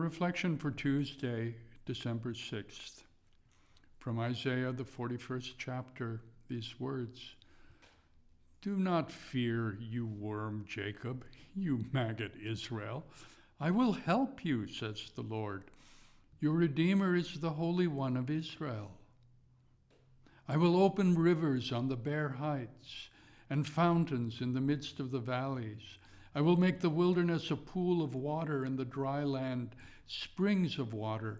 reflection for Tuesday, December 6th, from Isaiah, the 41st chapter, these words: "Do not fear, you worm Jacob, you maggot Israel. I will help you, says the Lord. Your Redeemer is the Holy One of Israel. I will open rivers on the bare heights and fountains in the midst of the valleys. I will make the wilderness a pool of water and the dry land springs of water.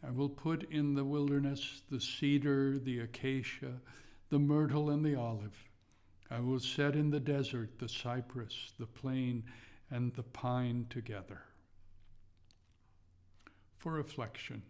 I will put in the wilderness the cedar, the acacia, the myrtle, and the olive. I will set in the desert the cypress, the plane, and the pine together." For reflection.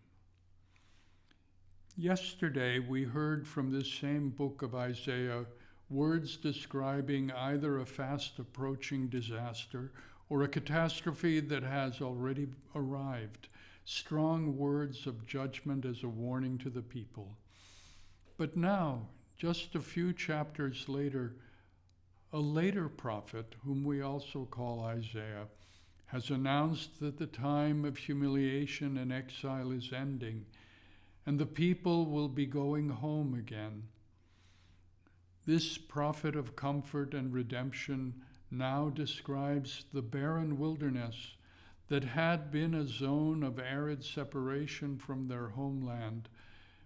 Yesterday we heard from this same book of Isaiah words describing either a fast approaching disaster or a catastrophe that has already arrived, strong words of judgment as a warning to the people. But now, just a few chapters later, a later prophet, whom we also call Isaiah, has announced that the time of humiliation and exile is ending, and the people will be going home again. This prophet of comfort and redemption now describes the barren wilderness that had been a zone of arid separation from their homeland,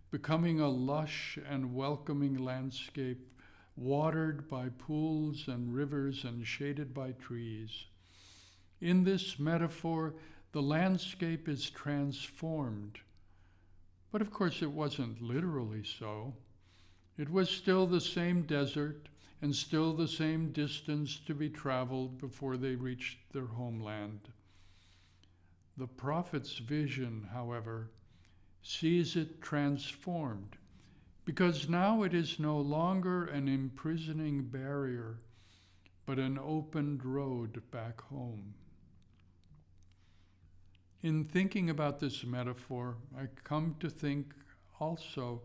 becoming a lush and welcoming landscape, watered by pools and rivers and shaded by trees. In this metaphor, the landscape is transformed. But of course, it wasn't literally so. It was still the same desert and still the same distance to be traveled before they reached their homeland. The prophet's vision, however, sees it transformed, because now it is no longer an imprisoning barrier, but an opened road back home. In thinking about this metaphor, I come to think also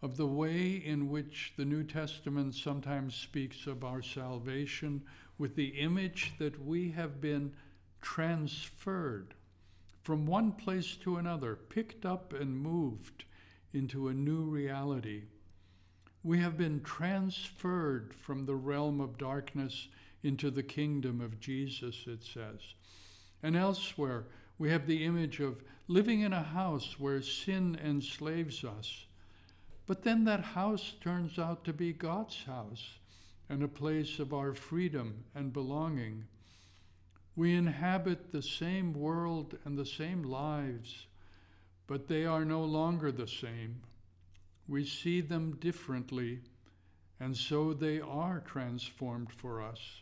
of the way in which the New Testament sometimes speaks of our salvation with the image that we have been transferred from one place to another, picked up and moved into a new reality. We have been transferred from the realm of darkness into the kingdom of Jesus, it says. And elsewhere, we have the image of living in a house where sin enslaves us. But then that house turns out to be God's house and a place of our freedom and belonging. We inhabit the same world and the same lives, but they are no longer the same. We see them differently, and so they are transformed for us.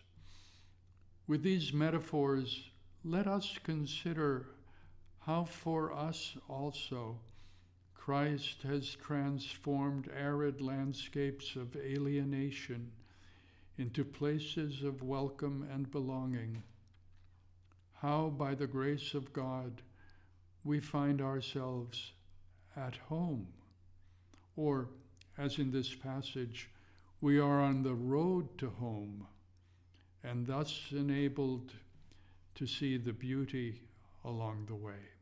With these metaphors, let us consider how for us also Christ has transformed arid landscapes of alienation into places of welcome and belonging. How, by the grace of God, we find ourselves at home, or, as in this passage, we are on the road to home, and thus enabled to see the beauty along the way.